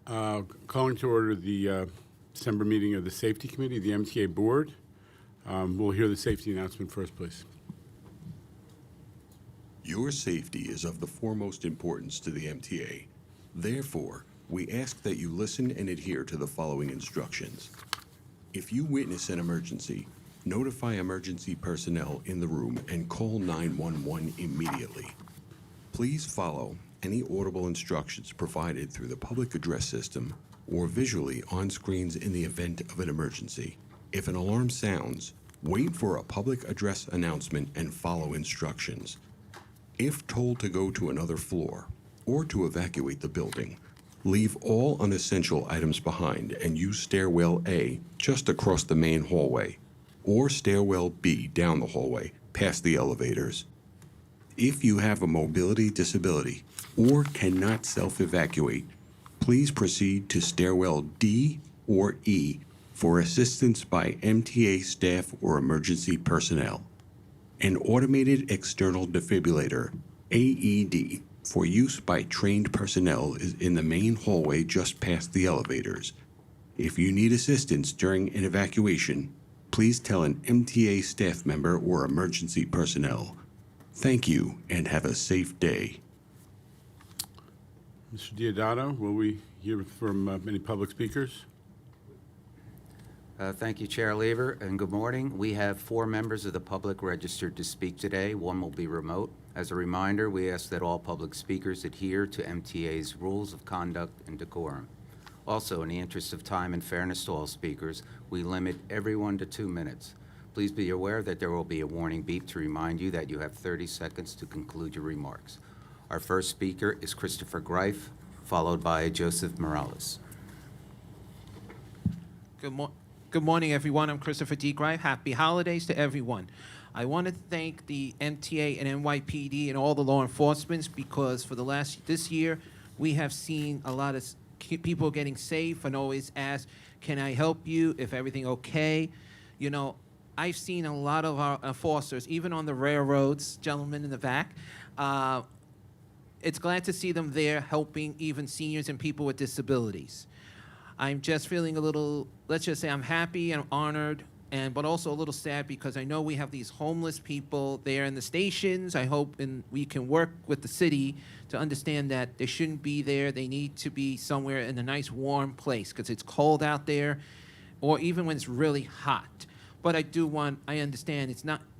Calling to order the December meeting of the Safety Committee, the MTA Board. We'll hear the safety announcement first, please. Your safety is of the foremost importance to the MTA. Therefore, we ask that you listen and adhere to the following instructions. If you witness an emergency, notify emergency personnel in the room and call 911 immediately. Please follow any audible instructions provided through the public address system or visually on screens in the event of an emergency. If an alarm sounds, wait for a public address announcement and follow instructions. If told to go to another floor or to evacuate the building, leave all unessential items behind and use stairwell A just across the main hallway or stairwell B down the hallway past the elevators. If you have a mobility disability or cannot self-evacuate, please proceed to stairwell D or E for assistance by MTA staff or emergency personnel. An automated external defibrillator, AED, for use by trained personnel is in the main hallway just past the elevators. If you need assistance during an evacuation, please tell an MTA staff member or emergency personnel. Thank you and have a safe day. Mr. Diodato, will we hear from any public speakers? Thank you, Chair Lever, and good morning. We have 4 members of the public registered to speak today. 1 will be remote. As a reminder, we ask that all public speakers adhere to MTA's rules of conduct and decorum. Also, in the interest of time and fairness to all speakers, we limit everyone to 2 minutes. Please be aware that there will be a warning beep to remind you that you have 30 seconds to conclude your remarks. Our first speaker is Christopher Greif, followed by Joseph Morales. Good morning, everyone. I'm Christopher D. Greif. Happy holidays to everyone. I want to thank the MTA and NYPD and all the law enforcement because for this year, we have seen a lot of people getting safe and always ask, can I help you? If everything okay? You know, I've seen a lot of our enforcers, even on the railroads, gentlemen in the back. It's glad to see them there helping even seniors and people with disabilities. I'm just feeling a little, let's just say I'm happy and honored, but also a little sad because I know we have these homeless people there in the stations. I hope we can work with the city to understand that they shouldn't be there. They need to be somewhere in a nice warm place because it's cold out there, or even when it's really hot. But I understand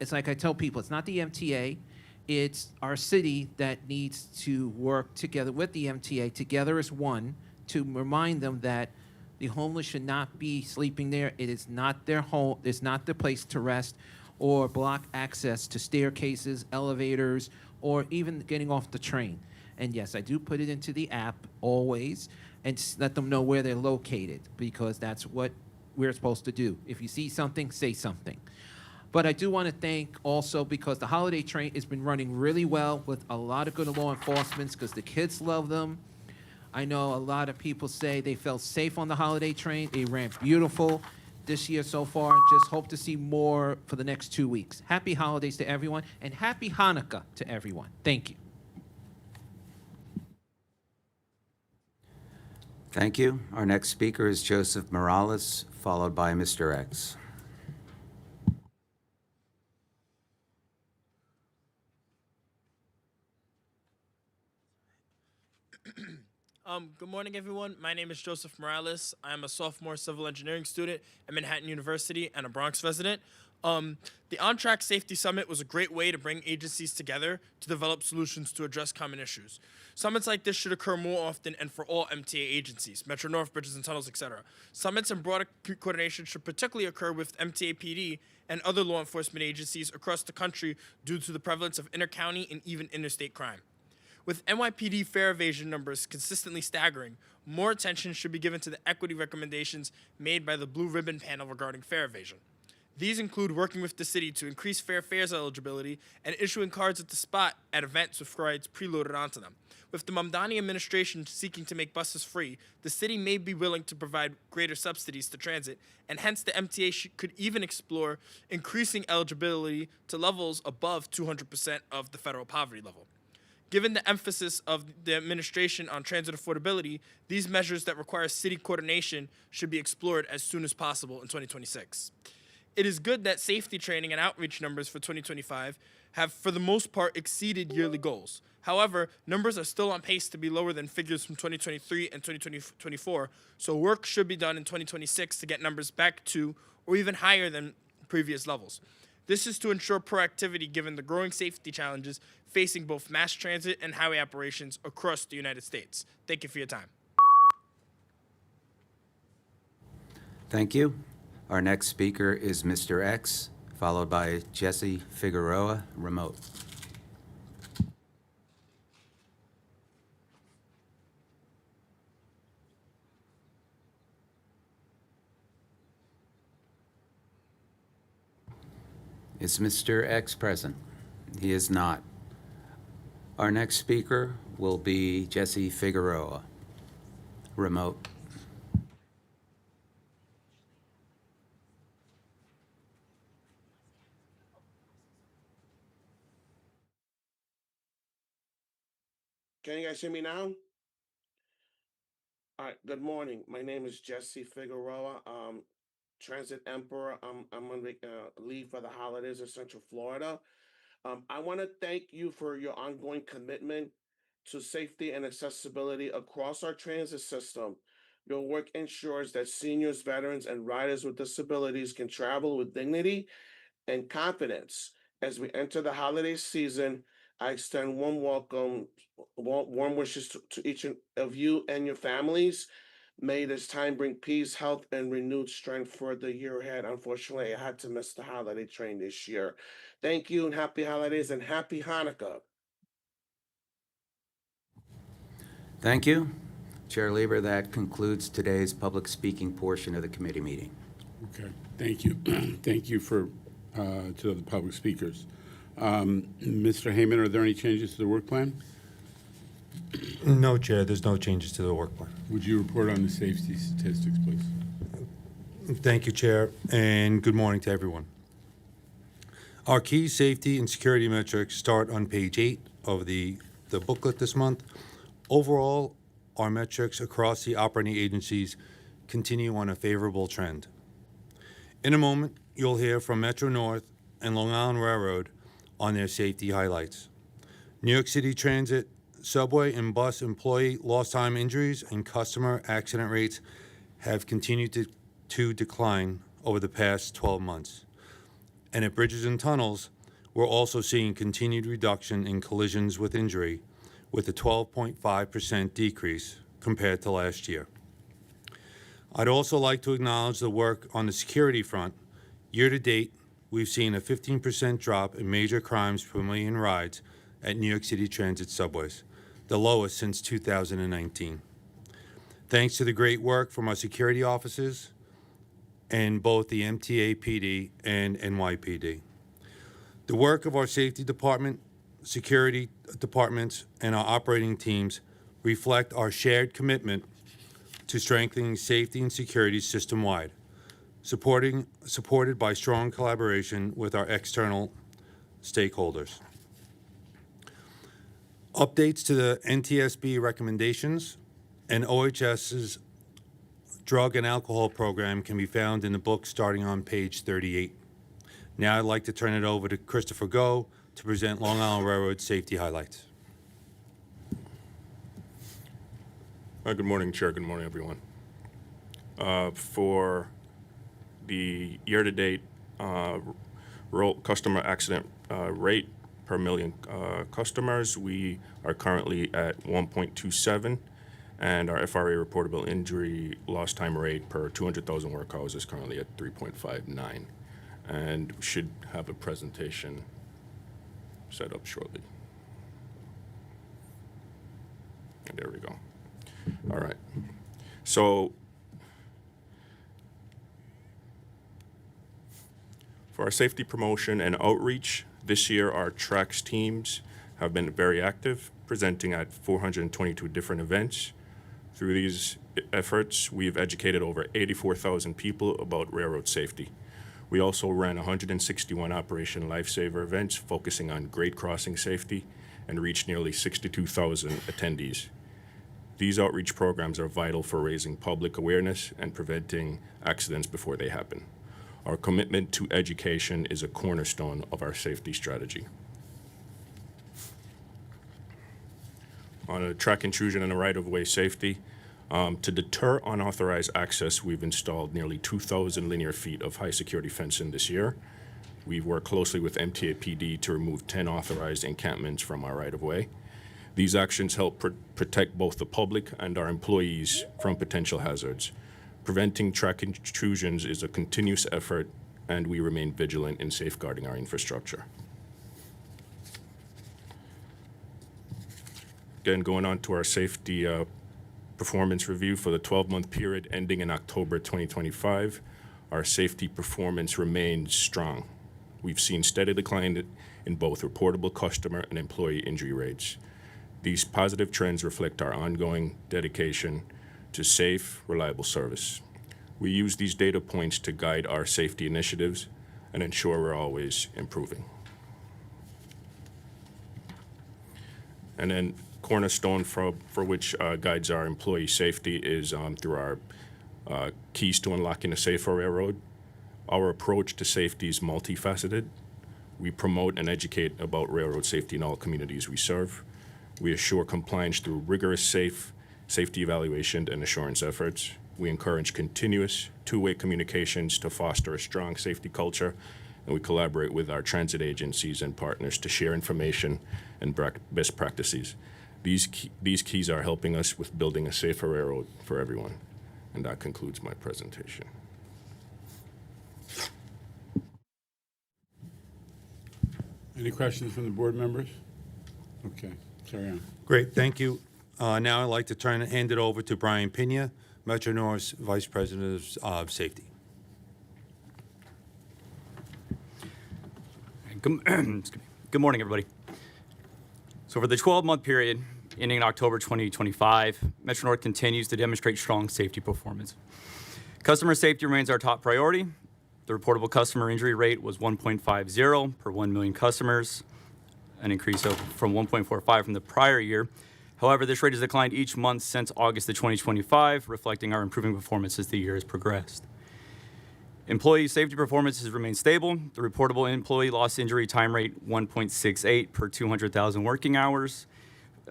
it's like I tell people, it's not the MTA, it's our city that needs to work together with the MTA, together as one, to remind them that the homeless should not be sleeping there. It is not their home, it's not their place to rest, or block access to staircases, elevators, or even getting off the train. And yes, I do put it into the app always and let them know where they're located because that's what we're supposed to do. If you see something, say something. But I do want to thank also because the holiday train has been running really well with a lot of good law enforcement because the kids love them. I know a lot of people say they felt safe on the holiday train. It ran beautiful this year so far. Just hope to see more for the next 2 weeks. Happy holidays to everyone and happy Hanukkah to everyone. Thank you. Thank you. Our next speaker is Joseph Morales, followed by Mr. X. Good morning, everyone. My name is Joseph Morales. I am a sophomore civil engineering student at Manhattan University and a Bronx resident. The On-Track Safety Summit was a great way to bring agencies together to develop solutions to address common issues. Summits like this should occur more often and for all MTA agencies, Metro North, Bridges and Tunnels, etc. Summits and broader coordination should particularly occur with MTA PD and other law enforcement agencies across the country due to the prevalence of inter-county and even interstate crime. With NYPD fare evasion numbers consistently staggering, more attention should be given to the equity recommendations made by the Blue Ribbon Panel regarding fare evasion. These include working with the city to increase fair fares eligibility and issuing cards at the spot at events with rides preloaded onto them. With the Mamdani administration seeking to make buses free, the city may be willing to provide greater subsidies to transit, and hence the MTA could even explore increasing eligibility to levels above 200% of the federal poverty level. Given the emphasis of the administration on transit affordability, these measures that require city coordination should be explored as soon as possible in 2026. It is good that safety training and outreach numbers for 2025 have, for the most part, exceeded yearly goals. However, numbers are still on pace to be lower than figures from 2023 and 2024, so work should be done in 2026 to get numbers back to or even higher than previous levels. This is to ensure proactivity given the growing safety challenges facing both mass transit and highway operations across the United States. Thank you for your time. Thank you. Our next speaker is Mr. X, followed by Jesse Figueroa, remote. Is Mr. X present? He is not. Our next speaker will be Jesse Figueroa, remote. Can you guys hear me now? All right, good morning. My name is Jesse Figueroa, Transit Emperor. I'm on leave for the holidays in Central Florida. I want to thank you for your ongoing commitment to safety and accessibility across our transit system. Your work ensures that seniors, veterans, and riders with disabilities can travel with dignity and confidence. As we enter the holiday season, I extend warm wishes to each of you and your families. May this time bring peace, health, and renewed strength for the year ahead. Unfortunately, I had to miss the holiday train this year. Thank you and happy holidays and happy Hanukkah. Thank you. Chair Lieber, that concludes today's public speaking portion of the committee meeting. Okay, thank you. Thank you to the public speakers. Mr. Heyman, are there any changes to the work plan? No, Chair, there's no changes to the work plan. Would you report on the safety statistics, please? Thank you, Chair, and good morning to everyone. Our key safety and security metrics start on page 8 of the booklet this month. Overall, our metrics across the operating agencies continue on a favorable trend. In a moment, you'll hear from Metro North and Long Island Railroad on their safety highlights. New York City Transit, subway, and bus employee lost time injuries and customer accident rates have continued to decline over the past 12 months. And at bridges and tunnels, we're also seeing continued reduction in collisions with injury, with a 12.5% decrease compared to last year. I'd also like to acknowledge the work on the security front. Year to date, we've seen a 15% drop in major crimes per million rides at New York City Transit subways, the lowest since 2019. Thanks to the great work from our security officers and both the MTA PD and NYPD. The work of our safety department, security departments, and our operating teams reflect our shared commitment to strengthening safety and security system-wide, supported by strong collaboration with our external stakeholders. Updates to the NTSB recommendations and OHS's drug and alcohol program can be found in the book starting on page 38. Now I'd like to turn it over to Christopher Go to present Long Island Railroad safety highlights. Good morning, Chair. Good morning, everyone. For the year-to-date customer accident rate per million customers, we are currently at 1.27, and our FRA reportable injury lost time rate per 200,000 work hours is currently at 3.59, and we should have a presentation set up shortly. And there we go. All right. So for our safety promotion and outreach, this year our TRACS teams have been very active, presenting at 422 different events. Through these efforts, we've educated over 84,000 people about railroad safety. We also ran 161 Operation Lifesaver events focusing on grade crossing safety and reached nearly 62,000 attendees. These outreach programs are vital for raising public awareness and preventing accidents before they happen. Our commitment to education is a cornerstone of our safety strategy. On a track intrusion and a right-of-way safety, to deter unauthorized access, we've installed nearly 2,000 linear feet of high-security fencing this year. We've worked closely with MTA PD to remove 10 authorized encampments from our right-of-way. These actions help protect both the public and our employees from potential hazards. Preventing track intrusions is a continuous effort, and we remain vigilant in safeguarding our infrastructure. Again, going on to our safety performance review for the 12-month period ending in October 2025, our safety performance remains strong. We've seen steady decline in both reportable customer and employee injury rates. These positive trends reflect our ongoing dedication to safe, reliable service. We use these data points to guide our safety initiatives and ensure we're always improving. And then cornerstone for which guides our employee safety is through our keys to unlocking a safer railroad. Our approach to safety is multifaceted. We promote and educate about railroad safety in all communities we serve. We assure compliance through rigorous safety evaluation and assurance efforts. We encourage continuous two-way communications to foster a strong safety culture, and we collaborate with our transit agencies and partners to share information and best practices. These keys are helping us with building a safer railroad for everyone. And that concludes my presentation. Any questions from the board members? Okay, carry on. Great, thank you. Now I'd like to hand it over to Brian Pena, Metro North's Vice President of Safety. Good morning, everybody. So for the 12-month period ending in October 2025, Metro North continues to demonstrate strong safety performance. Customer safety remains our top priority. The reportable customer injury rate was 1.50 per 1 million customers, an increase from 1.45 from the prior year. However, this rate has declined each month since August of 2025, reflecting our improving performance as the year has progressed. Employee safety performance has remained stable. The reportable employee loss injury time rate 1.68 per 200,000 working hours,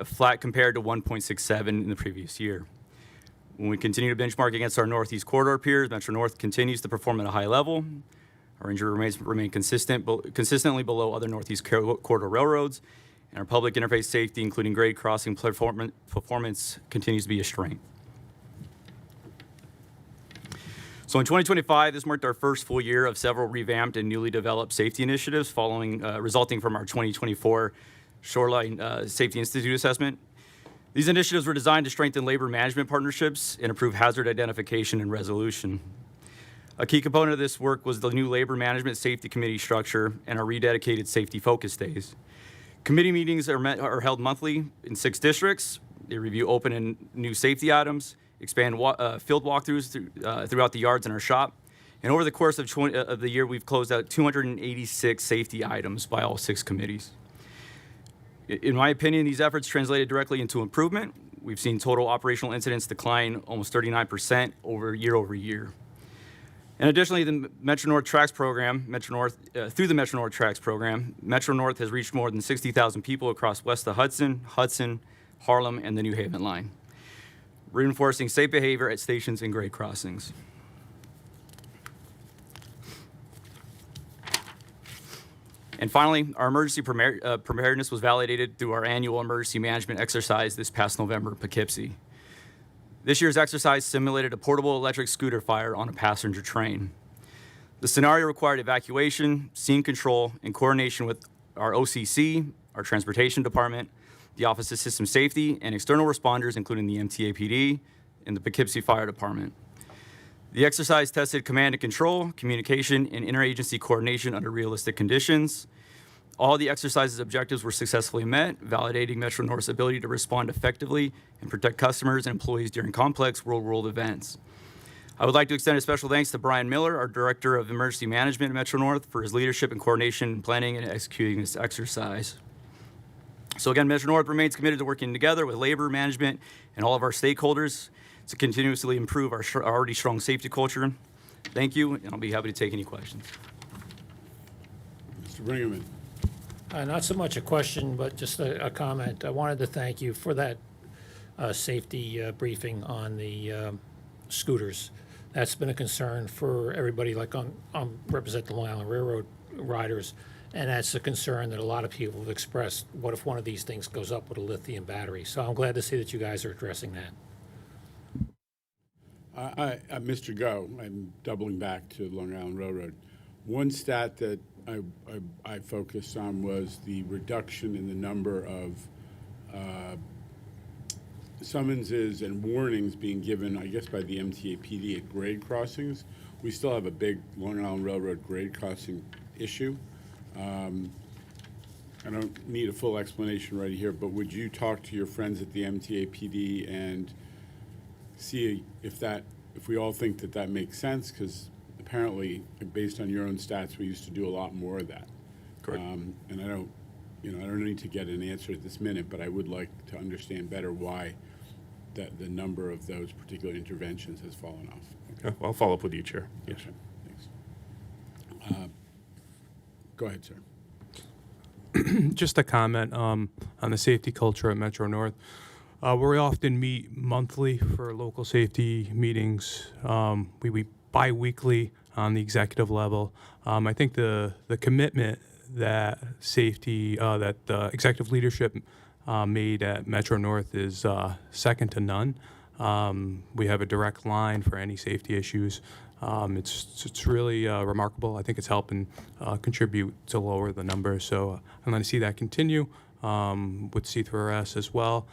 flat compared to 1.67 in the previous year. When we continue to benchmark against our Northeast Corridor peers, Metro North continues to perform at a high level. Our injury rates remain consistently below other Northeast Corridor railroads, and our public interface safety, including grade crossing performance, continues to be a strength. So in 2025, this marked our first full year of several revamped and newly developed safety initiatives resulting from our 2024 Shoreline Safety Institute assessment. These initiatives were designed to strengthen labor management partnerships and improve hazard identification and resolution. A key component of this work was the new Labor Management Safety Committee structure and our rededicated safety focus days. Committee meetings are held monthly in 6 districts. They review open and new safety items, expand field walkthroughs throughout the yards in our shop. And over the course of the year, we've closed out 286 safety items by all 6 committees. In my opinion, these efforts translated directly into improvement. We've seen total operational incidents decline almost 39% over year. And additionally, the Metro North Tracks program, through the Metro North Tracks program, Metro North has reached more than 60,000 people across west of Hudson, Harlem, and the New Haven line, reinforcing safe behavior at stations and grade crossings. And finally, our emergency preparedness was validated through our annual emergency management exercise this past November in Poughkeepsie. This year's exercise simulated a portable electric scooter fire on a passenger train. The scenario required evacuation, scene control, and coordination with our OCC, our transportation department, the Office of System Safety, and external responders, including the MTA PD and the Poughkeepsie Fire Department. The exercise tested command and control, communication, and interagency coordination under realistic conditions. All the exercise's objectives were successfully met, validating Metro North's ability to respond effectively and protect customers and employees during complex real-world events. I would like to extend a special thanks to Brian Miller, our Director of Emergency Management at Metro North, for his leadership and coordination in planning and executing this exercise. So again, Metro North remains committed to working together with labor management and all of our stakeholders to continuously improve our already strong safety culture. Thank you, and I'll be happy to take any questions. Mr. Brinkman. Not so much a question, but just a comment. I wanted to thank you for that safety briefing on the scooters. That's been a concern for everybody, like represent the Long Island Railroad riders, and that's a concern that a lot of people have expressed. What if one of these things goes up with a lithium battery? So I'm glad to see that you guys are addressing that. Mr. Go, I'm doubling back to Long Island Railroad. One stat that I focused on was the reduction in the number of summonses and warnings being given, I guess, by the MTA PD at grade crossings. We still have a big Long Island Railroad grade crossing issue. I don't need a full explanation right here, but would you talk to your friends at the MTA PD and see if we all think that makes sense? Because apparently, based on your own stats, we used to do a lot more of that. Correct. And I don't need to get an answer at this minute, but I would like to understand better why the number of those particular interventions has fallen off. Yeah, I'll follow up with you, Chair. Yes, sir. Thanks. Go ahead, sir. Just a comment on the safety culture at Metro North. We often meet monthly for local safety meetings. We bi-weekly on the executive level. I think the commitment that safety, that executive leadership made at Metro North is second to none. We have a direct line for any safety issues. It's really remarkable. I think it's helping contribute to lower the numbers. So I'm going to see that continue with C3RS as well.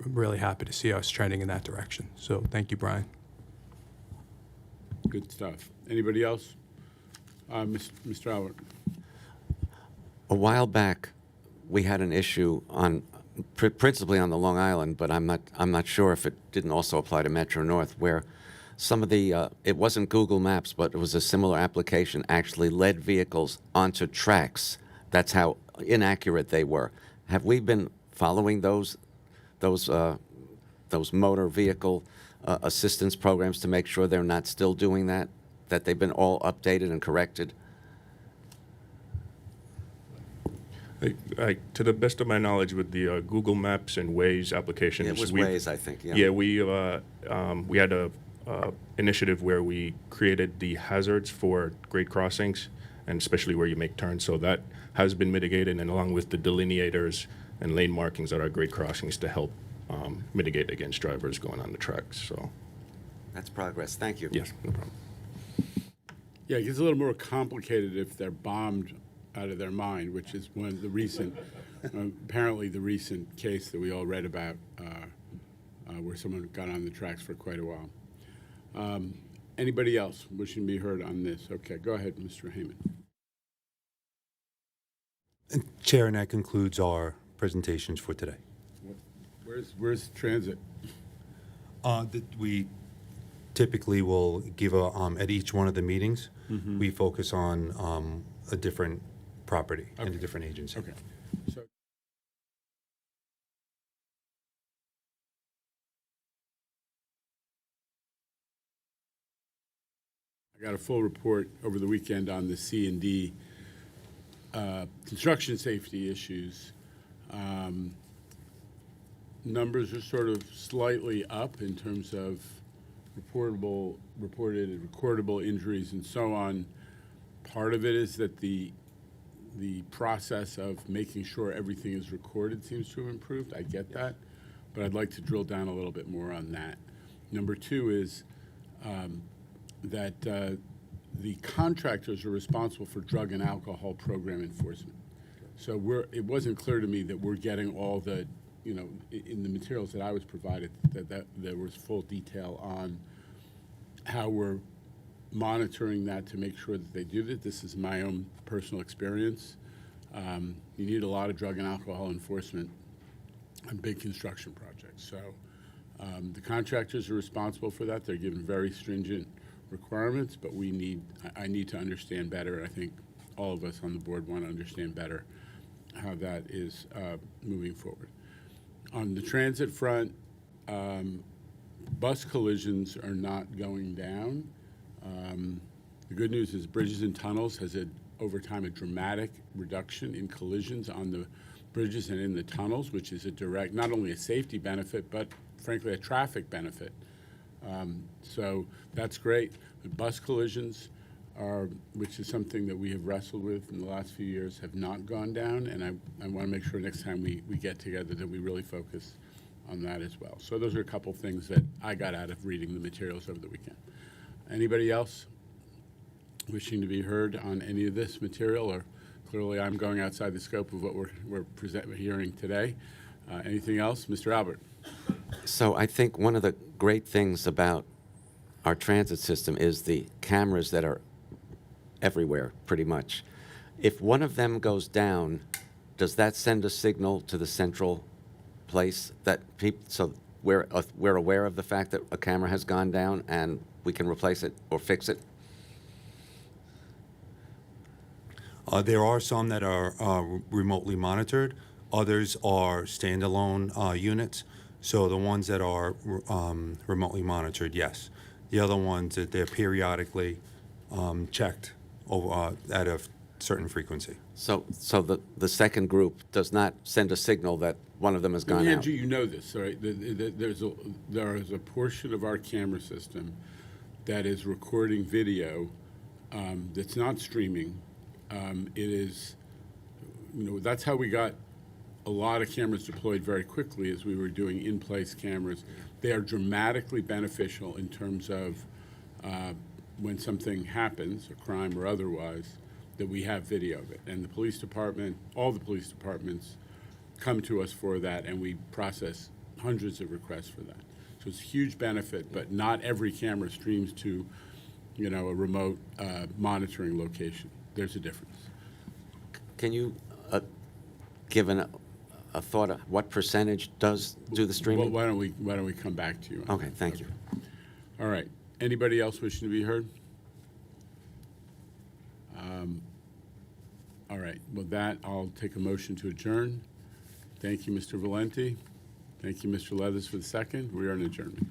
Really happy to see us trending in that direction. So thank you, Brian. Good stuff. Anybody else? Mr. Albert. A while back, we had an issue on principally on the Long Island, but I'm not sure if it didn't also apply to Metro North, where some of the it wasn't Google Maps, but it was a similar application, actually led vehicles onto tracks. That's how inaccurate they were. Have we been following those motor vehicle assistance programs to make sure they're not still doing that they've been all updated and corrected? To the best of my knowledge, with the Google Maps and Waze applications, It was Waze, I think. Yeah. Yeah, we had a initiative where we created the hazards for grade crossings, and especially where you make turns. So that has been mitigated, and along with the delineators and lane markings at our grade crossings to help mitigate against drivers going on the tracks. So That's progress. Thank you. yes, no problem. Yeah, it gets a little more complicated if they're bombed out of their mind, which is one of the recent, apparently the recent case that we all read about, where someone got on the tracks for quite a while. Anybody else wishing to be heard on this? Okay, go ahead, Mr. Heyman. Chair, and that concludes our presentations for today. Where's transit? We typically will give at each one of the meetings, we focus on a different property and a different agency. Okay. So I got a full report over the weekend on the C&D construction safety issues. Numbers are sort of slightly up in terms of reported and recordable injuries and so on. Part of it is that the process of making sure everything is recorded seems to have improved. I get that, but I'd like to drill down a little bit more on that. Number two is that the contractors are responsible for drug and alcohol program enforcement. So it wasn't clear to me that we're getting all the, in the materials that I was provided, that there was full detail on how we're monitoring that to make sure that they do that. This is my own personal experience. You need a lot of drug and alcohol enforcement on big construction projects. So the contractors are responsible for that. They're given very stringent requirements, but I need to understand better. I think all of us on the board want to understand better how that is moving forward. On the transit front, bus collisions are not going down. The good news is bridges and tunnels has over time a dramatic reduction in collisions on the bridges and in the tunnels, which is a direct, not only a safety benefit, but frankly a traffic benefit. So that's great. The bus collisions are, which is something that we have wrestled with in the last few years, have not gone down, and I want to make sure next time we get together that we really focus on that as well. So those are a couple things that I got out of reading the materials over the weekend. Anybody else wishing to be heard on any of this material? Or clearly I'm going outside the scope of what we're hearing today. Anything else? Mr. Albert. So I think one of the great things about our transit system is the cameras that are everywhere, pretty much. If one of them goes down, does that send a signal to the central place that so we're aware of the fact that a camera has gone down and we can replace it or fix it? There are some that are remotely monitored. Others are standalone units. So the ones that are remotely monitored, yes. The other ones that they're periodically checked over, at a certain frequency. So the second group does not send a signal that one of them has gone out? Andrew, you know this, right? There is a portion of our camera system that is recording video that's not streaming. It is, that's how we got a lot of cameras deployed very quickly as we were doing in-place cameras. They are dramatically beneficial in terms of when something happens, a crime or otherwise, that we have video of it. And the police department, all the police departments come to us for that, and we process hundreds of requests for that. So it's a huge benefit, but not every camera streams to, a remote monitoring location. There's a difference. Can you give a thought of what percentage does do the streaming? Well, why don't we come back to you? Okay, thank you. All right. Anybody else wishing to be heard? All right. With that, I'll take a motion to adjourn. Thank you, Mr. Valenti. Thank you, Mr. Leathers, for the second. We are in adjournment.